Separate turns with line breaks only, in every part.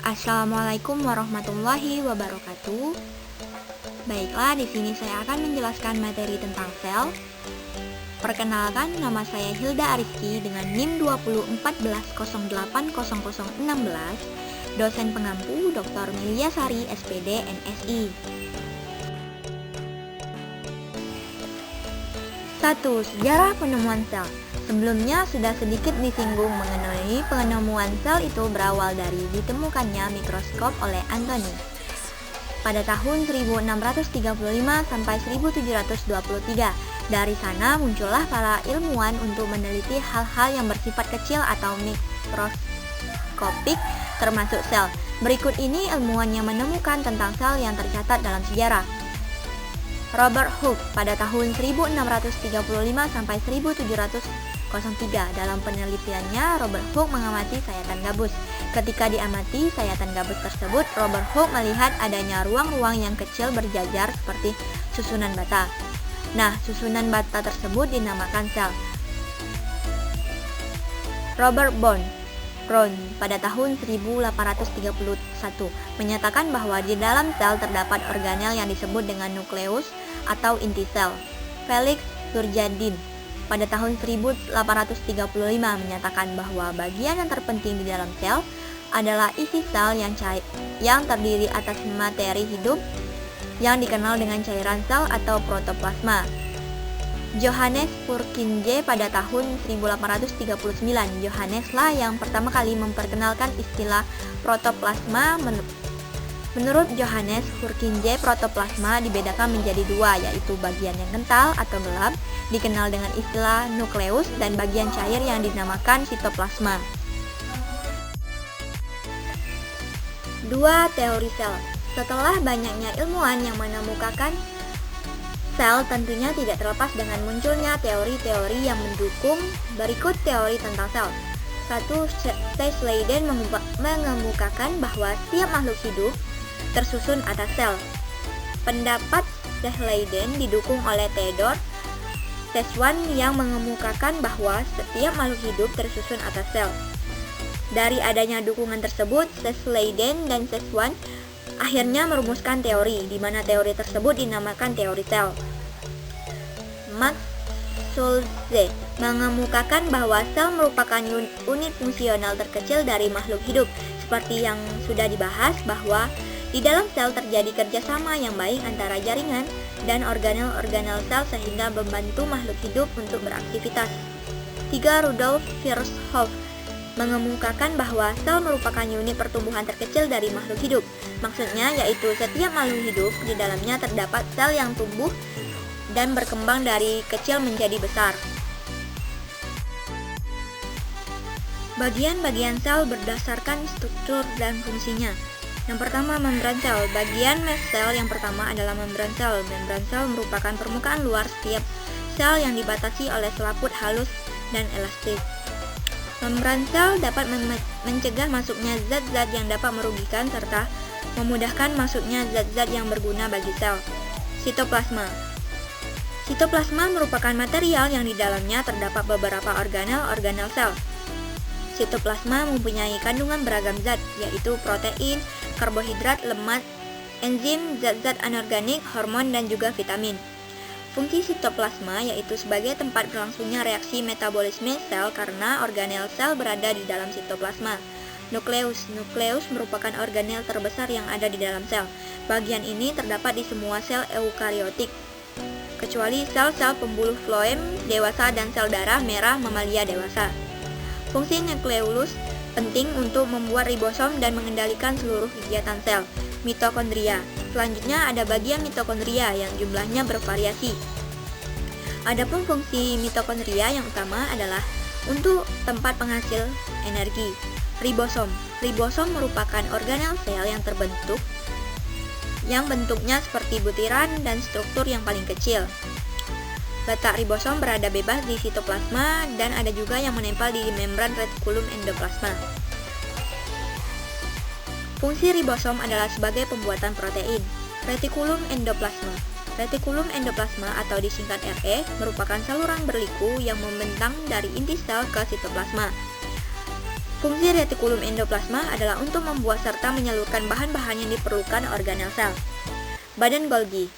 Assalamualaikum warahmatullahi wabarakatuh. Baiklah, di sini saya akan menjelaskan materi tentang sel. Perkenalkan, nama saya Hilda Ariski dengan NIM 2014080016, dosen pengampu Dr. Melia Sari, SPD, MSI. 1. Sejarah penemuan sel. Sebelumnya sudah sedikit disinggung mengenai penemuan sel itu berawal dari ditemukannya mikroskop oleh Anthony pada tahun 1635 sampai 1723. Dari sana muncullah para ilmuwan untuk meneliti hal-hal yang bersifat kecil atau mikroskopik termasuk sel. Berikut ini ilmuwan yang menemukan tentang sel yang tercatat dalam sejarah. Robert Hooke pada tahun 1635 sampai 1703. Dalam penelitiannya, Robert Hooke mengamati sayatan gabus. Ketika diamati sayatan gabus tersebut, Robert Hooke melihat adanya ruang-ruang yang kecil berjajar seperti susunan bata. Nah, susunan bata tersebut dinamakan sel. Robert Brown pada tahun 1831 menyatakan bahwa di dalam sel terdapat organel yang disebut dengan nukleus atau inti sel. Felix Turgidin pada tahun 1835 menyatakan bahwa bagian yang terpenting di dalam sel adalah isi sel yang terdiri atas materi hidup yang dikenal dengan cairan sel atau protoplasma. Johannes Purkinje pada tahun 1839. Johanneslah yang pertama kali memperkenalkan istilah protoplasma. Menurut Johannes Purkinje, protoplasma dibedakan menjadi dua, yaitu bagian yang kental atau gelap dikenal dengan istilah nukleus dan bagian cair yang dinamakan sitoplasma. 2. Teori sel. Setelah banyaknya ilmuwan yang menemukan sel, tentunya tidak terlepas dengan munculnya teori-teori yang mendukung. Berikut teori tentang sel. 1. Leiden mengemukakan bahwa setiap makhluk hidup tersusun atas sel. Pendapat Leiden didukung oleh Theodor Schwann yang mengemukakan bahwa setiap makhluk hidup tersusun atas sel. Dari adanya dukungan tersebut, Leiden dan Schwann akhirnya merumuskan teori, di mana teori tersebut dinamakan teori sel. Max Schulze mengemukakan bahwa sel merupakan unit fungsional terkecil dari makhluk hidup. Seperti yang sudah dibahas bahwa di dalam sel terjadi kerjasama yang baik antara jaringan dan organel-organel sel sehingga membantu makhluk hidup untuk beraktivitas. 3. Rudolf Virchow mengemukakan bahwa sel merupakan unit pertumbuhan terkecil dari makhluk hidup. Maksudnya yaitu setiap makhluk hidup di dalamnya terdapat sel yang tumbuh dan berkembang dari kecil menjadi besar. Bagian-bagian sel berdasarkan struktur dan fungsinya. Yang pertama, membran sel. Bagian sel yang pertama adalah membran sel. Membran sel merupakan permukaan luar setiap sel yang dibatasi oleh selaput halus dan elastis. Membran sel dapat mencegah masuknya zat-zat yang dapat merugikan serta memudahkan masuknya zat-zat yang berguna bagi sel. Sitoplasma. Sitoplasma merupakan material yang di dalamnya terdapat beberapa organel sel. Sitoplasma mempunyai kandungan beragam zat, yaitu protein, karbohidrat, lemak, enzim, zat-zat anorganik, hormon, dan juga vitamin. Fungsi sitoplasma yaitu sebagai tempat berlangsungnya reaksi metabolisme sel karena organel sel berada di dalam sitoplasma. Nukleus merupakan organel terbesar yang ada di dalam sel. Bagian ini terdapat di semua sel eukariotik, kecuali sel-sel pembuluh floem dewasa dan sel darah merah mamalia dewasa. Fungsi nukleus penting untuk membuat ribosom dan mengendalikan seluruh kegiatan sel. Mitokondria. Selanjutnya ada bagian mitokondria yang jumlahnya bervariasi. Adapun fungsi mitokondria yang utama adalah untuk tempat penghasil energi. Ribosom. Ribosom merupakan organel sel yang terbentuk yang bentuknya seperti butiran dan struktur yang paling kecil. Letak ribosom berada bebas di sitoplasma dan ada juga yang menempel di membran retikulum endoplasma. Fungsi ribosom adalah sebagai pembuatan protein. Retikulum endoplasma. Retikulum endoplasma atau disingkat RE merupakan saluran berliku yang membentang dari inti sel ke sitoplasma. Fungsi retikulum endoplasma adalah untuk membuat serta menyalurkan bahan-bahan yang diperlukan organel sel. Badan Golgi.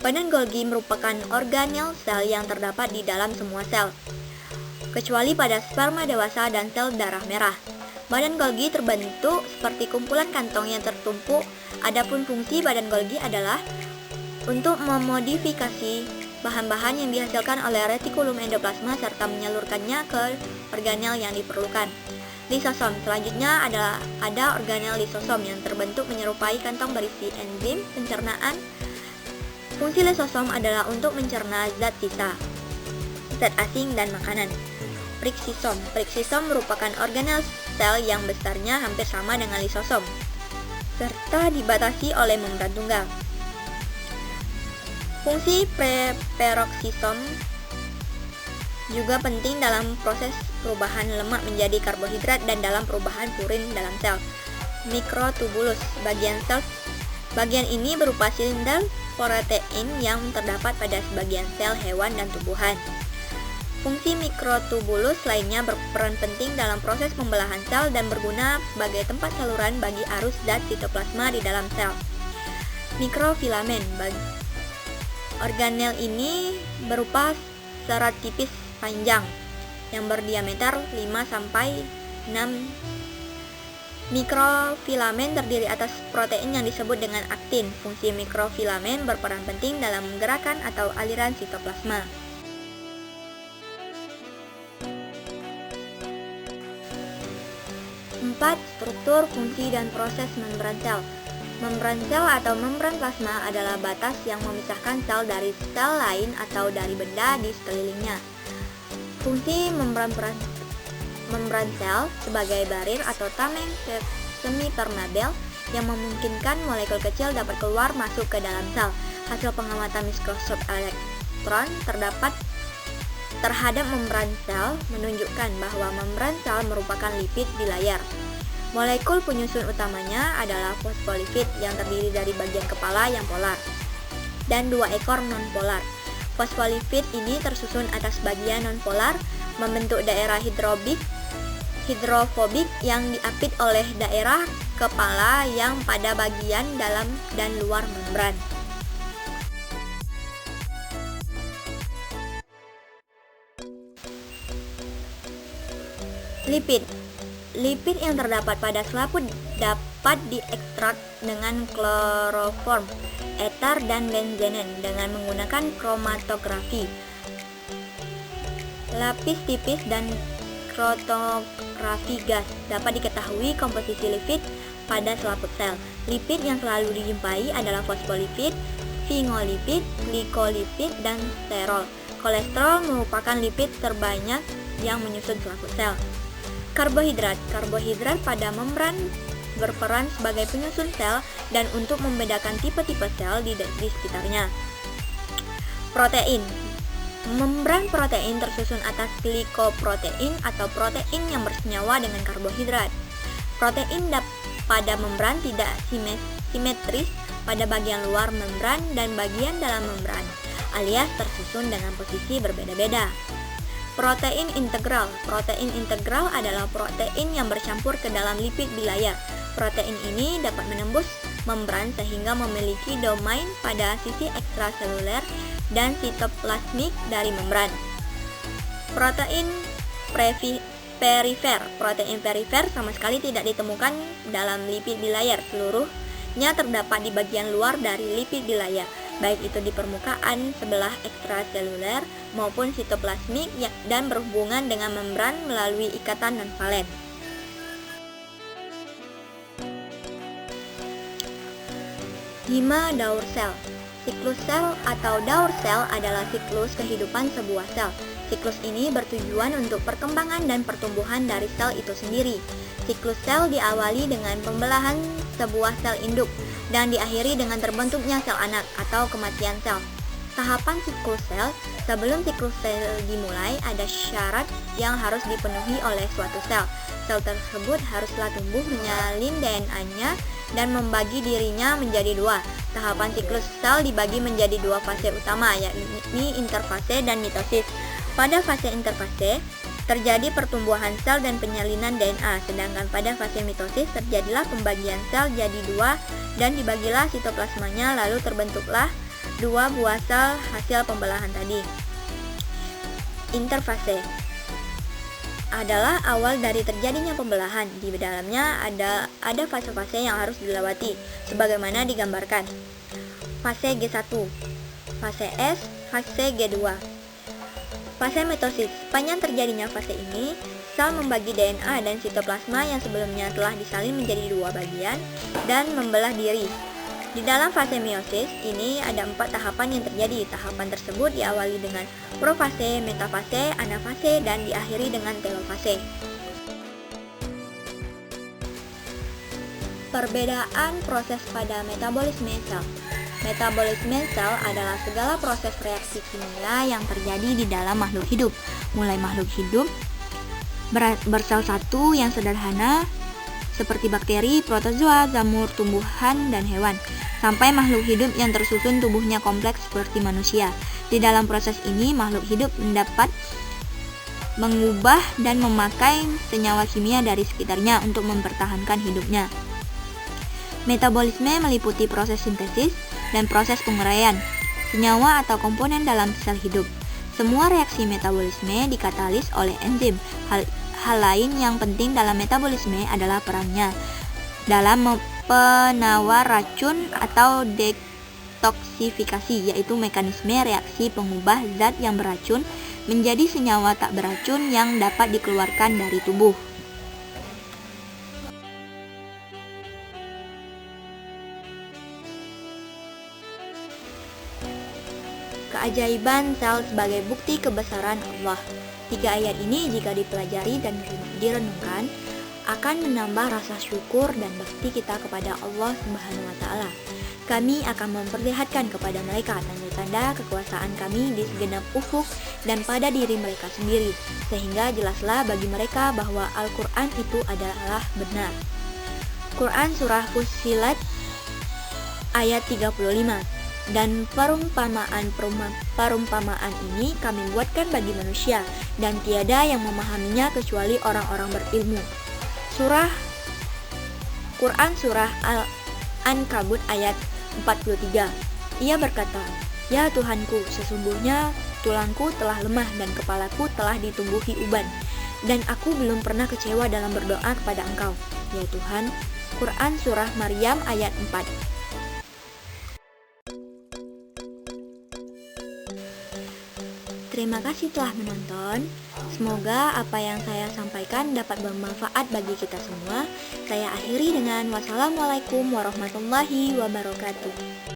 Badan Golgi merupakan organel sel yang terdapat di dalam semua sel, kecuali pada sperma dewasa dan sel darah merah. Badan Golgi terbentuk seperti kumpulan kantong yang tertumpuk. Adapun fungsi badan Golgi adalah untuk memodifikasi bahan-bahan yang dihasilkan oleh retikulum endoplasma serta menyalurkannya ke organel yang diperlukan. Lisosom. Selanjutnya ada organel lisosom yang terbentuk menyerupai kantong berisi enzim pencernaan. Fungsi lisosom adalah untuk mencerna zat sisa, zat asing, dan makanan. Periksisom. Periksisom merupakan organel sel yang besarnya hampir sama dengan lisosom, serta dibatasi oleh membran tunggal. Fungsi peroksisom juga penting dalam proses perubahan lemak menjadi karbohidrat dan dalam perubahan purin dalam sel. Mikrotubulus. Bagian ini berupa silinder protein yang terdapat pada sebagian sel hewan dan tumbuhan. Fungsi mikrotubulus lainnya berperan penting dalam proses pembelahan sel dan berguna sebagai tempat saluran bagi arus zat sitoplasma di dalam sel. Mikrofilamen. Organel ini berupa serat tipis panjang yang berdiameter 5-6. Mikrofilamen terdiri atas protein yang disebut dengan aktin. Fungsi mikrofilamen berperan penting dalam gerakan atau aliran sitoplasma. Struktur, fungsi, dan proses membran sel. Membran sel atau membran plasma adalah batas yang memisahkan sel dari sel lain atau dari benda di sekelilingnya. Fungsi membran sel sebagai barir atau tameng semi-permeabel yang memungkinkan molekul kecil dapat keluar masuk ke dalam sel. Hasil pengamatan mikroskop elektron terhadap membran sel menunjukkan bahwa membran sel merupakan lipid bilayar. Molekul penyusun utamanya adalah fosfolipid yang terdiri dari bagian kepala yang polar dan 2 ekor non-polar. Fosfolipid ini tersusun atas bagian non-polar, membentuk daerah hidrofobik yang diapit oleh daerah kepala yang pada bagian dalam dan luar membran. Lipid yang terdapat pada selaput dapat diekstrak dengan kloroform, eter, dan benzenen dengan menggunakan kromatografi, lapis tipis, dan kromatografi gas. Dapat diketahui komposisi lipid pada selaput sel. Lipid yang selalu dijumpai adalah fosfolipid, sfingolipid, glikolipid, dan sterol. Kolesterol merupakan lipid terbanyak yang menyusun selaput sel. Karbohidrat pada membran berperan sebagai penyusun sel dan untuk membedakan tipe-tipe sel di sekitarnya. Protein. Membran protein tersusun atas glikoprotein atau protein yang bersenyawa dengan karbohidrat. Protein pada membran tidak simetris pada bagian luar membran dan bagian dalam membran, alias tersusun dengan posisi berbeda-beda. Protein integral adalah protein yang bercampur ke dalam lipid bilayar. Protein ini dapat menembus membran sehingga memiliki domain pada sisi ekstraseluler dan sitoplasmik dari membran. Protein perifer sama sekali tidak ditemukan dalam lipid bilayar. Seluruhnya terdapat di bagian luar dari lipid bilayar, baik itu di permukaan sebelah ekstraseluler maupun sitoplasmik dan berhubungan dengan membran melalui ikatan non-valen. Hima daur sel. Siklus sel atau daur sel adalah siklus kehidupan sebuah sel. Siklus ini bertujuan untuk perkembangan dan pertumbuhan dari sel itu sendiri. Siklus sel diawali dengan pembelahan sebuah sel induk dan diakhiri dengan terbentuknya sel anak atau kematian sel. Tahapan siklus sel. Sebelum siklus sel dimulai, ada syarat yang harus dipenuhi oleh suatu sel. Sel tersebut haruslah tumbuh menyalin DNA-nya dan membagi dirinya menjadi 2. Tahapan siklus sel dibagi menjadi 2 fase utama, yakni interfase dan mitosis. Pada fase interfase, terjadi pertumbuhan sel dan penyalinan DNA, sedangkan pada fase mitosis terjadilah pembagian sel jadi dua dan dibagilah sitoplasmanya, lalu terbentuklah dua buah sel hasil pembelahan tadi. Interfase adalah awal dari terjadinya pembelahan. Di dalamnya ada fase-fase yang harus dilewati, sebagaimana digambarkan. Fase G1, fase S, fase G2. Fase mitosis. Sepanjang terjadinya fase ini, sel membagi DNA dan sitoplasma yang sebelumnya telah disalin menjadi dua bagian dan membelah diri. Di dalam fase meiosis ini ada 4 tahapan yang terjadi. Tahapan tersebut diawali dengan profase, metafase, anafase, dan diakhiri dengan telofase. Perbedaan proses pada metabolisme sel. Metabolisme sel adalah segala proses reaksi kimia yang terjadi di dalam makhluk hidup, mulai makhluk hidup bersel satu yang sederhana seperti bakteri, protozoa, jamur, tumbuhan, dan hewan, sampai makhluk hidup yang tersusun tubuhnya kompleks seperti manusia. Di dalam proses ini, makhluk hidup mendapat mengubah dan memakai senyawa kimia dari sekitarnya untuk mempertahankan hidupnya. Metabolisme meliputi proses sintesis dan proses penguraian senyawa atau komponen dalam sel hidup. Semua reaksi metabolisme dikatalis oleh enzim. Hal lain yang penting dalam metabolisme adalah perannya dalam penawar racun atau detoksifikasi, yaitu mekanisme reaksi pengubah zat yang beracun menjadi senyawa tak beracun yang dapat dikeluarkan dari tubuh. Keajaiban sel sebagai bukti kebesaran Allah. 3 ayat ini jika dipelajari dan direnungkan akan menambah rasa syukur dan bakti kita kepada Allah Subhanahu wa taala. Kami akan memperlihatkan kepada mereka tanda-tanda kekuasaan kami di segenap ufuk dan pada diri mereka sendiri, sehingga jelaslah bagi mereka bahwa Al-Qur'an itu adalah benar. Quran Surah Fussilat ayat 35. Dan perumpamaan ini kami buatkan bagi manusia, dan tiada yang memahaminya kecuali orang-orang berilmu. Quran Surah Al-Ankabut ayat 43. Ia berkata, "Ya Tuhanku, sesungguhnya tulangku telah lemah dan kepalaku telah ditumbuhi uban, dan aku belum pernah kecewa dalam berdoa kepada Engkau, ya Tuhan." Quran Surah Maryam ayat 4. Terima kasih telah menonton. Semoga apa yang saya sampaikan dapat bermanfaat bagi kita semua. Saya akhiri dengan wassalamualaikum warahmatullahi wabarakatuh.